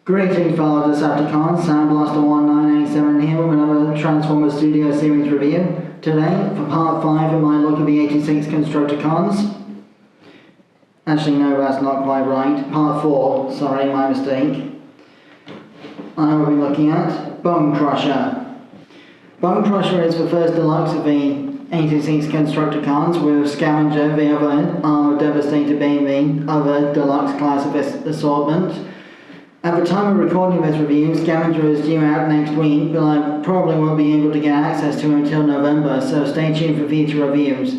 Greetings fellow Decepticons, Sandblaster1987 here with another Transformers Studio Series review. Today, for part 5 of my look at the 86 Constructicons. Actually no, that's not quite right. Part 4, sorry, my mistake. I will be looking at Bonecrusher. Bonecrusher is the first deluxe of the 86 Constructicons, with Scavenger, the other armoured Devastator being the other deluxe class of this assortment. At the time of recording this review, Scavenger is due out next week, but I probably won't be able to get access to him until November, so stay tuned for future reviews.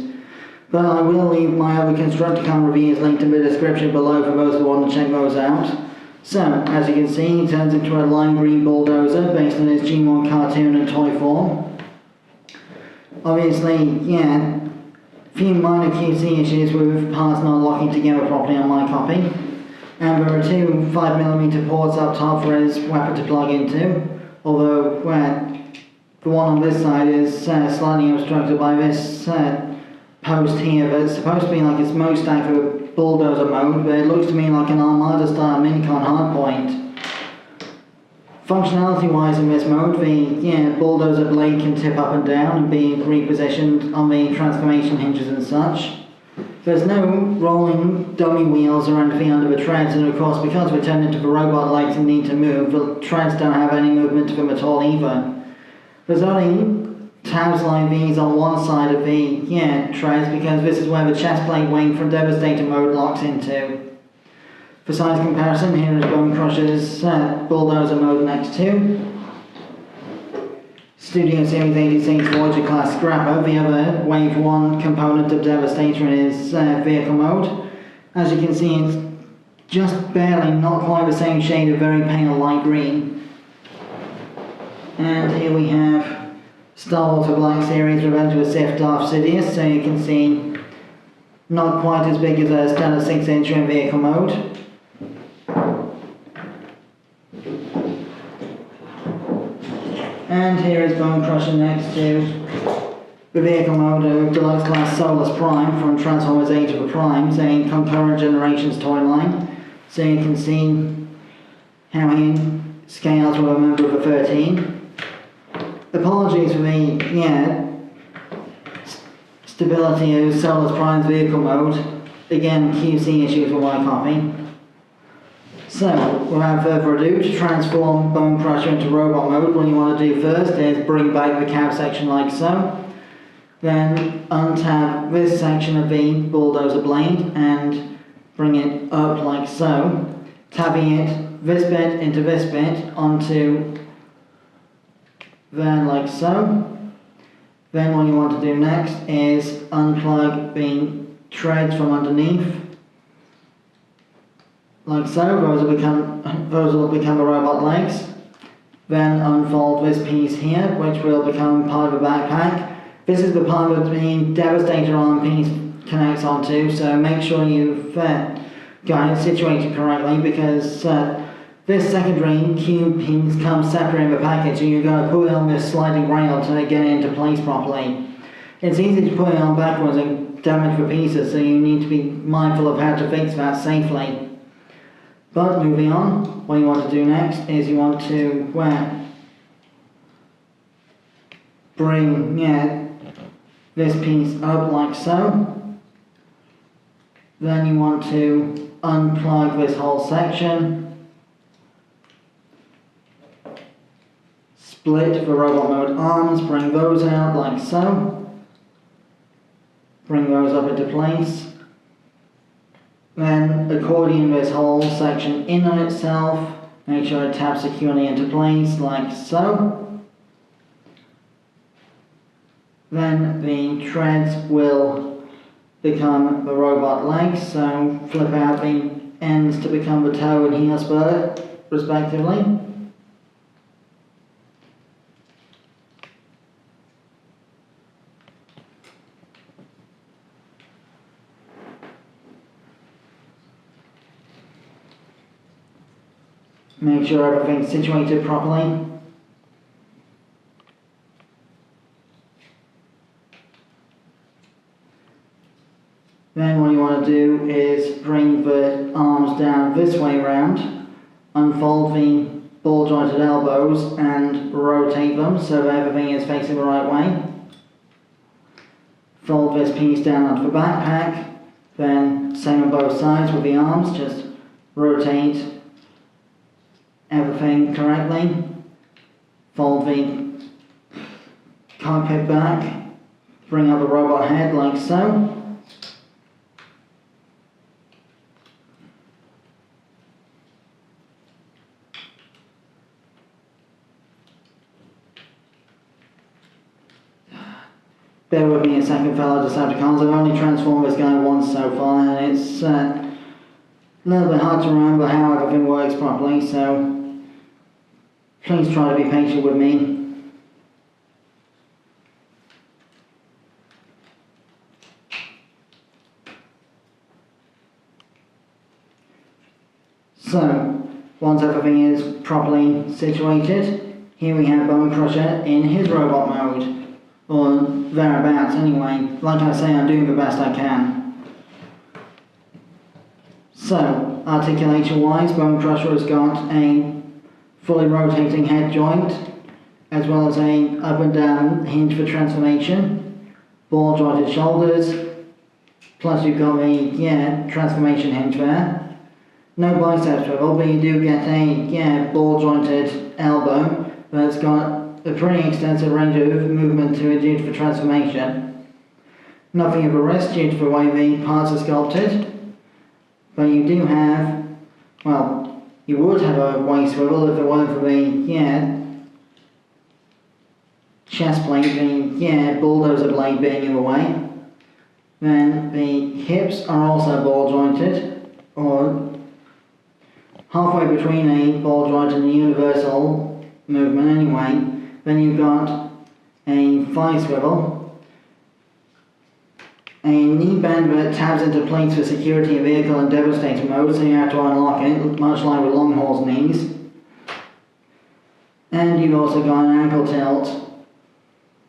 But I will leave my other Constructicon reviews linked in the description below for those who want to check those out. So, as you can see, he turns into a lime green bulldozer based on his G1 cartoon and toy form. Obviously, yeah, a few minor QC issues with parts not locking together properly on my copy. And there are two 5mm ports up top for his weapon to plug into, although the one on this side is slightly obstructed by this post here that's supposed to be like its smokestack for bulldozer mode, but it looks to me like an Armada style minicon hardpoint. Functionality wise in this mode, the bulldozer blade can tip up and down and be repositioned on the transformation hinges and such. There's no rolling dummy wheels or anything under the treads, and of course because we're turned into the robot legs and need to move, the treads don't have any movement to them at all either. There's only tabs like these on one side of the treads because this is where the chest plate wing from Devastator mode locks into. For size comparison, here is Bonecrusher's bulldozer mode next to Studio Series 86 Voyager class Scrapper, the other Wave 1 component of Devastator in his vehicle mode. As you can see, it's just barely, not quite the same shade of very pale light green. And here we have Star Wars The Black Series Revenge of the Sith Darth Sidious, so you can see not quite as big as a standard 6-inch in vehicle mode. And here is Bonecrusher next to the vehicle mode of Deluxe Class Solus Prime from Transformers Age of the Primes, a concurrent generations toy line. So you can see how he scales with a member of the 13. Apologies for the stability of Solus Prime's vehicle mode. Again, QC issues with my copy. So, without further ado, to transform Bonecrusher into robot mode, what you want to do first is bring back the cab section like so. Then untab this section of the bulldozer blade and bring it up like so. Tabbing it this bit into this bit onto there like so. Then what you want to do next is unplug the treads from underneath. Like so, those will become the robot legs. Then unfold this piece here, which will become part of the backpack. This is the part that the Devastator arm piece connects onto, so make sure you've got it situated correctly, because this secondary cube piece comes separate in the package, and you've got to put it on this sliding rail to get it into place properly. It's easy to put it on backwards and damage the pieces, so you need to be mindful of how to fix that safely. But moving on, what you want to do next is you want to bring this piece up like so. Then you want to unplug this whole section. Split the robot mode arms, bring those out like so. Bring those up into place. Then accordion this whole section in on itself, make sure it taps securely into place like so. Then the treads will become the robot legs, so flip out the ends to become the toe and heel spur respectively. Make sure everything's situated properly. Then what you want to do is bring the arms down this way round, unfold the ball jointed elbows and rotate them so that everything is facing the right way. Fold this piece down onto the backpack, then same on both sides with the arms, just rotate everything correctly. Fold the cockpit back, bring up the robot head like so. Bear with me a second, fellow Decepticons. I've only transformed this guy once so far, and it's a little bit hard to remember how everything works properly, so please try to be patient with me. So, once everything is properly situated, here we have Bonecrusher in his robot mode. Or thereabouts anyway. Like I say, I'm doing the best I can. So, articulation wise, Bonecrusher has got a fully rotating head joint, as well as a up and down hinge for transformation, ball jointed shoulders, plus you've got the transformation hinge there. No bicep swivel, but you do get a ball jointed elbow that's got a pretty extensive range of movement to it due to the transformation. Nothing of a wrist due to the way the parts are sculpted, but you do have, well, you would have a waist swivel if it weren't for the chest plate, the bulldozer blade being in the way. Then the hips are also ball jointed, or halfway between a ball joint and a universal movement anyway. Then you've got a thigh swivel, a knee band that tabs into plates for security in vehicle and Devastator mode, so you have to unlock it, much like with Longhorn's knees. And you've also got an ankle tilt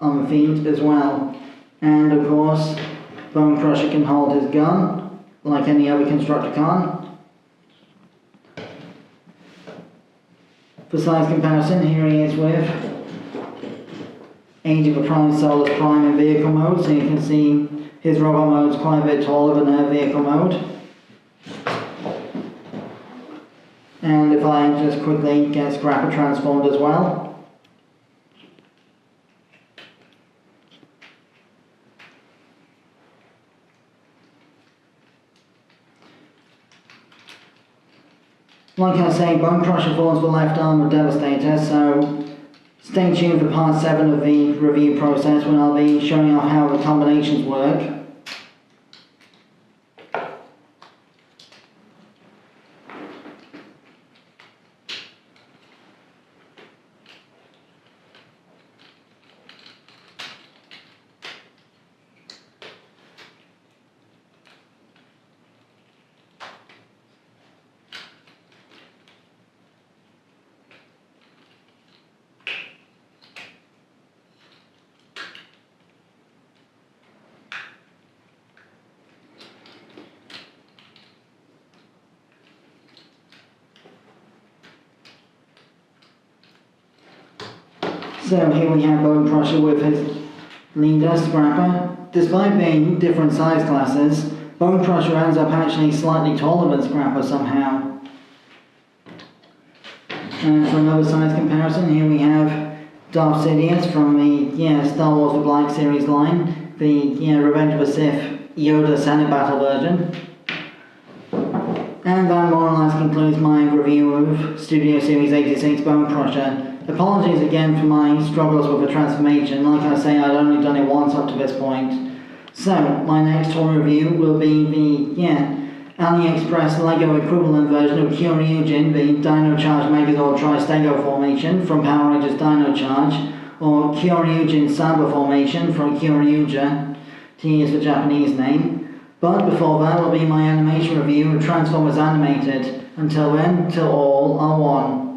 on the feet as well. And of course, Bonecrusher can hold his gun, like any other Constructicon. For size comparison, here he is with AOTP Solus Prime in vehicle mode, so you can see his robot mode is quite a bit taller than their vehicle mode. And if I just quickly get Scrapper transformed as well. Like I say, Bonecrusher forms the left arm of Devastator, so stay tuned for part 7 of the review process when I'll be showing off how the combinations work. So here we have Bonecrusher with his leader, Scrapper. Despite being different size classes, Bonecrusher ends up actually slightly taller than Scrapper somehow. And for another size comparison, here we have Darth Sidious from the Star Wars The Black Series line, the Revenge of the Sith Yoda Senate Battle version. And that more or less concludes my review of Studio Series 86 Bonecrusher. Apologies again for my struggles with the transformation. Like I say, I'd only done it once up to this point. So, my next toy review will be the, AliExpress Lego equivalent version of Kyoryujin, the Dino Charge Megazord Tri-Stego formation from Power Rangers Dino Charge, or Kyoryujin Samba formation from Kyoryuja, to use the Japanese name. But before that will be my animation review of Transformers Animated. Until then, till all are one.